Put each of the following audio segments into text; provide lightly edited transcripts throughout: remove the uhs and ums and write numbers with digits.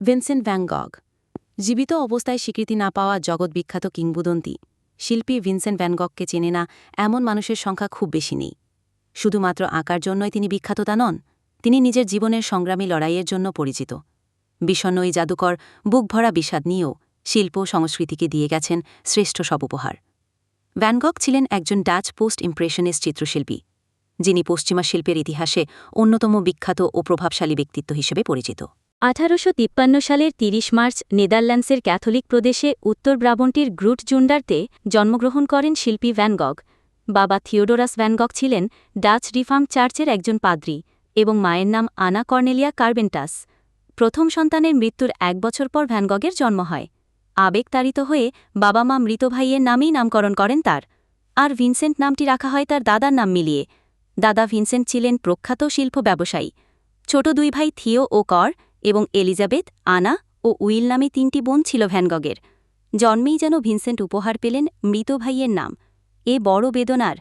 Vincent van গগ জীবিত অবস্থায় স্বীকৃতি না পাওয়া জগৎবিখ্যাত কিংবদন্তি শিল্পী ভিনসেন্ট ভ্যান গগকে চেনে না এমন মানুষের সংখ্যা খুব বেশি নেই। শুধুমাত্র আঁকার জন্যই তিনি বিখ্যাত তা নন, তিনি নিজের জীবনের সংগ্রামী লড়াইয়ের জন্য পরিচিত। বিষণ্ণ এই জাদুকর বুকভরা বিষাদ নিয়েও শিল্প সংস্কৃতিকে দিয়ে গেছেন শ্রেষ্ঠ সব উপহার। ভ্যান গগ ছিলেন একজন ডাচ পোস্ট ইমপ্রেশনিস্ট চিত্রশিল্পী, যিনি পশ্চিমা শিল্পের ইতিহাসে অন্যতম বিখ্যাত ও প্রভাবশালী ব্যক্তিত্ব হিসেবে পরিচিত। 1853 সালের 30 মার্চ নেদারল্যান্ডসের ক্যাথলিক প্রদেশে উত্তর ব্রাবন্টির গ্রুটজুন্ডারতে জন্মগ্রহণ করেন শিল্পী ভ্যান গগ। বাবা থিওডোরাস ভ্যান গগ ছিলেন ডাচ রিফার্ম চার্চের একজন পাদ্রী এবং মায়ের নাম আনা কর্নেলিয়া কার্বেন্টাস। প্রথম সন্তানের মৃত্যুর 1 বছর পর ভ্যান গগের জন্ম হয়। আবেগতাড়িত হয়ে বাবা মা মৃত ভাইয়ের নামেই নামকরণ করেন তার, আর ভিনসেন্ট নামটি রাখা হয় তার দাদার নাম মিলিয়ে। দাদা ভিনসেন্ট ছিলেন প্রখ্যাত শিল্প ব্যবসায়ী। ছোট 2 ভাই থিও ও কর এবং এলিজাবেথ, আনা ও উইল নামে 3টি বোন ছিল ভ্যান গগের। জন্মেই যেন ভিনসেন্ট উপহার পেলেন মৃত ভাইয়ের নাম। এ বড় বেদনার।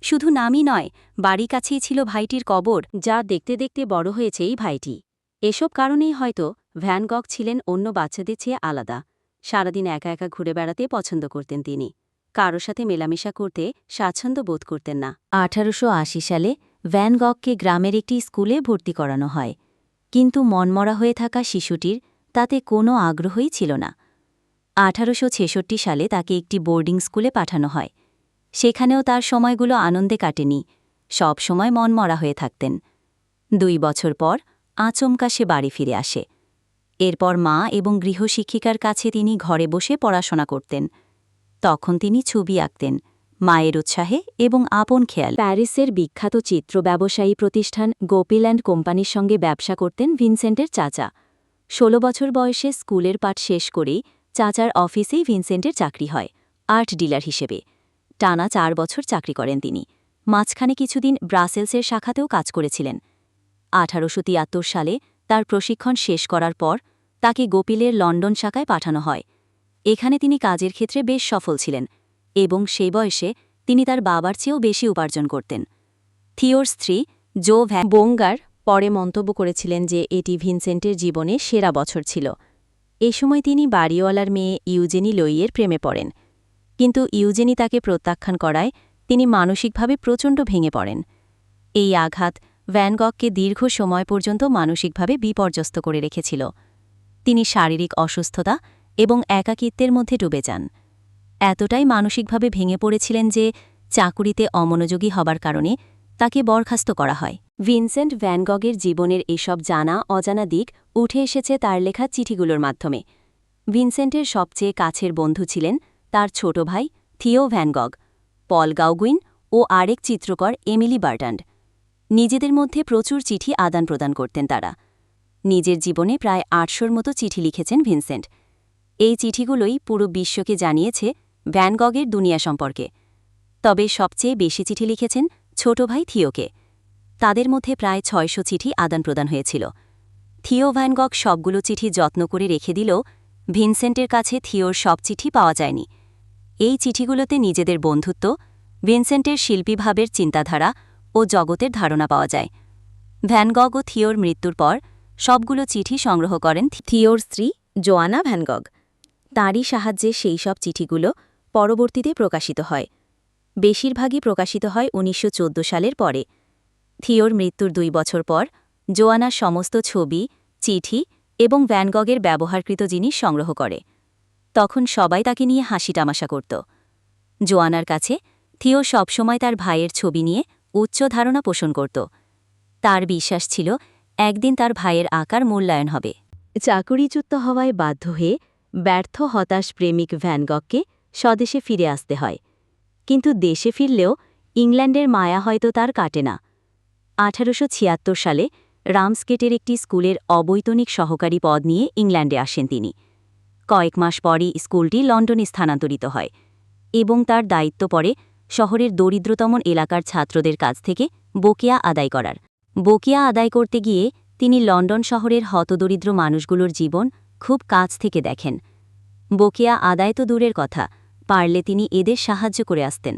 শুধু নামই নয়, বাড়ি কাছেই ছিল ভাইটির কবর, যা দেখতে দেখতে বড় হয়েছে এই ভাইটি। এসব কারণেই হয়তো ভ্যান গগ ছিলেন অন্য বাচ্চাদের চেয়ে আলাদা। সারাদিন একা একা ঘুরে বেড়াতে পছন্দ করতেন তিনি। কারো সাথে মেলামেশা করতে স্বাচ্ছন্দ্য বোধ করতেন না। 1880 সালে ভ্যান গগকে গ্রামের একটি স্কুলে ভর্তি করানো হয়, কিন্তু মনমরা হয়ে থাকা শিশুটির তাতে কোনো আগ্রহই ছিল না। 1866 সালে তাকে একটি বোর্ডিং স্কুলে পাঠানো হয়। সেখানেও তার সময়গুলো আনন্দে কাটেনি, সব সময় মনমরা হয়ে থাকতেন। 2 বছর পর আচমকা সে বাড়ি ফিরে আসে। এরপর মা এবং গৃহশিক্ষিকার কাছে তিনি ঘরে বসে পড়াশোনা করতেন। তখন তিনি ছবি আঁকতেন, মায়ের উৎসাহে এবং আপন খেয়াল। প্যারিসের বিখ্যাত চিত্র ব্যবসায়ী প্রতিষ্ঠান গোপিল্যান্ড কোম্পানির সঙ্গে ব্যবসা করতেন ভিনসেন্টের চাচা। 16 বছর বয়সে স্কুলের পাঠ শেষ করেই চাচার অফিসেই ভিনসেন্টের চাকরি হয়, আর্ট ডিলার হিসেবে। টানা 4 বছর চাকরি করেন তিনি। মাঝখানে কিছুদিন ব্রাসেলসের শাখাতেও কাজ করেছিলেন। 1873 সালে তার প্রশিক্ষণ শেষ করার পর তাকে গোপিলের লন্ডন শাখায় পাঠানো হয়। এখানে তিনি কাজের ক্ষেত্রে বেশ সফল ছিলেন এবং সেই বয়সে তিনি তার বাবার চেয়েও বেশি উপার্জন করতেন। থিওর স্ত্রী জো ভ্যান বোঙ্গার পরে মন্তব্য করেছিলেন যে এটি ভিনসেন্টের জীবনে সেরা বছর ছিল। এ সময় তিনি বাড়িওয়ালার মেয়ে ইউজেনি লোইয়ের প্রেমে পড়েন, কিন্তু ইউজেনি তাকে প্রত্যাখ্যান করায় তিনি মানসিকভাবে প্রচণ্ড ভেঙে পড়েন। এই আঘাত ভ্যান গগকে দীর্ঘ সময় পর্যন্ত মানসিকভাবে বিপর্যস্ত করে রেখেছিল। তিনি শারীরিক অসুস্থতা এবং একাকিত্বের মধ্যে ডুবে যান। এতটাই মানসিকভাবে ভেঙে পড়েছিলেন যে চাকুরিতে অমনোযোগী হবার কারণে তাকে বরখাস্ত করা হয়। ভিনসেন্ট ভ্যান গগের জীবনের এসব জানা অজানা দিক উঠে এসেছে তার লেখা চিঠিগুলোর মাধ্যমে। ভিনসেন্টের সবচেয়ে কাছের বন্ধু ছিলেন তার ছোট ভাই থিও ভ্যান গগ, পল গাউগুইন ও আরেক চিত্রকর এমিলি বার্টান্ড। নিজেদের মধ্যে প্রচুর চিঠি আদান প্রদান করতেন তারা। নিজের জীবনে প্রায় 800-র মতো চিঠি লিখেছেন ভিনসেন্ট। এই চিঠিগুলোই পুরো বিশ্বকে জানিয়েছে ভ্যান গগের দুনিয়া সম্পর্কে। তবে সবচেয়ে বেশি চিঠি লিখেছেন ছোট ভাই থিওকে। তাদের মধ্যে প্রায় 600 চিঠি আদান প্রদান হয়েছিল। থিও ভ্যান গগ সবগুলো চিঠি যত্ন করে রেখে দিলেও ভিনসেন্টের কাছে থিওর সব চিঠি পাওয়া যায়নি। এই চিঠিগুলোতে নিজেদের বন্ধুত্ব, ভিনসেন্টের শিল্পীভাবের চিন্তাধারা ও জগতের ধারণা পাওয়া যায়। ভ্যান গগ ও থিওর মৃত্যুর পর সবগুলো চিঠি সংগ্রহ করেন থিওর স্ত্রী জোয়ানা ভ্যান গগ। তাঁরই সাহায্যে সেই সব চিঠিগুলো পরবর্তীতে প্রকাশিত হয়। বেশিরভাগই প্রকাশিত হয় 1914 সালের পরে। থিওর মৃত্যুর 2 বছর পর জোয়ানার সমস্ত ছবি, চিঠি এবং ভ্যান গগের ব্যবহারকৃত জিনিস সংগ্রহ করে। তখন সবাই তাকে নিয়ে হাসি তামাশা করত। জোয়ানার কাছে থিও সবসময় তার ভাইয়ের ছবি নিয়ে উচ্চ ধারণা পোষণ করত। তার বিশ্বাস ছিল একদিন তার ভাইয়ের আঁকার মূল্যায়ন হবে। চাকুরিচ্যুত হওয়ায় বাধ্য হয়ে ব্যর্থ হতাশ প্রেমিক ভ্যান গগকে স্বদেশে ফিরে আসতে হয়। কিন্তু দেশে ফিরলেও ইংল্যান্ডের মায়া হয়তো তার কাটে না। 1876 সালে রামস্কেটের একটি স্কুলের অবৈতনিক সহকারী পদ নিয়ে ইংল্যান্ডে আসেন তিনি। কয়েক মাস পরই স্কুলটি লন্ডনে স্থানান্তরিত হয় এবং তার দায়িত্ব পড়ে শহরের দরিদ্রতম এলাকার ছাত্রদের কাছ থেকে বকেয়া আদায় করার। বকেয়া আদায় করতে গিয়ে তিনি লন্ডন শহরের হতদরিদ্র মানুষগুলোর জীবন খুব কাছ থেকে দেখেন। বকেয়া আদায় তো দূরের কথা, পারলে তিনি এদের সাহায্য করে আসতেন।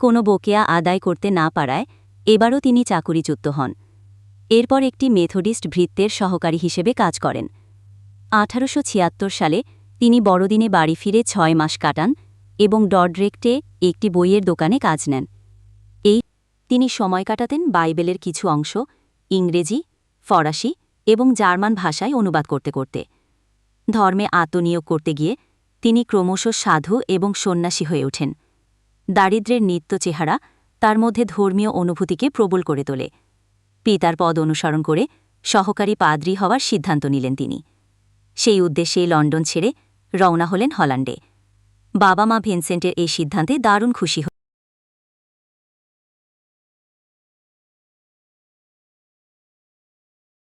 কোনো বকেয়া আদায় করতে না পারায় এবারও তিনি চাকুরিচ্যুত হন। এরপর একটি মেথডিস্ট ভৃত্যের সহকারী হিসেবে কাজ করেন। 1876 সালে তিনি বড়দিনে বাড়ি ফিরে 6 মাস কাটান এবং ডডরেক্টে একটি বইয়ের দোকানে কাজ নেন। তিনি সময় কাটাতেন বাইবেলের কিছু অংশ ইংরেজি, ফরাসি এবং জার্মান ভাষায় অনুবাদ করতে করতে। ধর্মে আত্মনিয়োগ করতে গিয়ে তিনি ক্রমশ সাধু এবং সন্ন্যাসী হয়ে ওঠেন। দারিদ্র্যের নিত্য চেহারা তার মধ্যে ধর্মীয় অনুভূতিকে প্রবল করে তোলে। পিতার পদ অনুসরণ করে সহকারী পাদ্রী হওয়ার সিদ্ধান্ত নিলেন তিনি। সেই উদ্দেশ্যে লন্ডন ছেড়ে রওনা হলেন হল্যান্ডে। বাবা মা ভিনসেন্টের এই সিদ্ধান্তে দারুণ খুশি হলেন।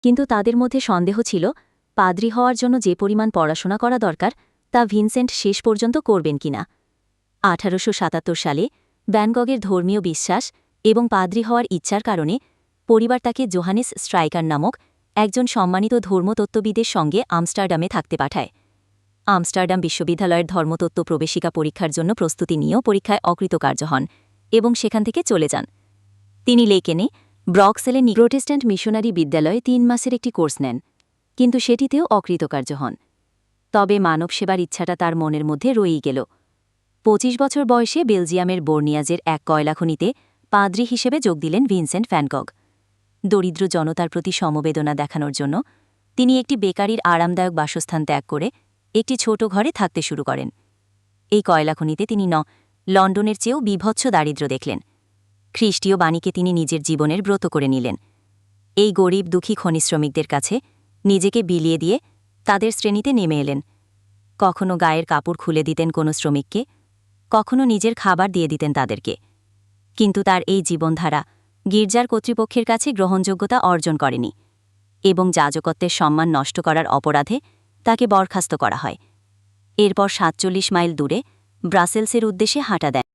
কিন্তু তাদের মধ্যে সন্দেহ ছিল পাদ্রী হওয়ার জন্য যে পরিমাণ পড়াশোনা করা দরকার তা ভিনসেন্ট শেষ পর্যন্ত করবেন কিনা। 1877 সালে ভ্যান গগের ধর্মীয় বিশ্বাস এবং পাদ্রী হওয়ার ইচ্ছার কারণে পরিবার তাকে জোহানেস স্ট্রাইকার নামক একজন সম্মানিত ধর্মতত্ত্ববিদের সঙ্গে আমস্টারডামে থাকতে পাঠায়। আমস্টারডাম বিশ্ববিদ্যালয়ের ধর্মতত্ত্ব প্রবেশিকা পরীক্ষার জন্য প্রস্তুতি নিয়েও পরীক্ষায় অকৃতকার্য হন এবং সেখান থেকে চলে যান। তিনি লেকেনে ব্রক্সেলে প্রোটেস্ট্যান্ট মিশনারি বিদ্যালয়ে 3 মাসের একটি কোর্স নেন, কিন্তু সেটিতেও অকৃতকার্য হন। তবে মানব সেবার ইচ্ছাটা তার মনের মধ্যে রয়েই গেল। 25 বছর বয়সে বেলজিয়ামের বোর্নিয়াজের এক কয়লাখনিতে পাদ্রী হিসেবে যোগ দিলেন ভিনসেন্ট ভ্যান গগ। দরিদ্র জনতার প্রতি সমবেদনা দেখানোর জন্য তিনি একটি বেকারির আরামদায়ক বাসস্থান ত্যাগ করে একটি ছোট ঘরে থাকতে শুরু করেন। এই কয়লাখনিতে তিনি লন্ডনের চেয়েও বীভৎস দারিদ্র্য দেখলেন। খ্রিস্টীয় বাণীকে তিনি নিজের জীবনের ব্রত করে নিলেন। এই গরিব দুঃখী খনি শ্রমিকদের কাছে নিজেকে বিলিয়ে দিয়ে তাদের শ্রেণীতে নেমে এলেন। কখনো গায়ের কাপড় খুলে দিতেন কোনো শ্রমিককে, কখনো নিজের খাবার দিয়ে দিতেন তাদেরকে। কিন্তু তার এই জীবনধারা গির্জার কর্তৃপক্ষের কাছে গ্রহণযোগ্যতা অর্জন করেনি এবং যাজকত্বের সম্মান নষ্ট করার অপরাধে তাকে বরখাস্ত করা হয়। এরপর 47 মাইল দূরে ব্রাসেলসের উদ্দেশ্যে হাঁটা দেন।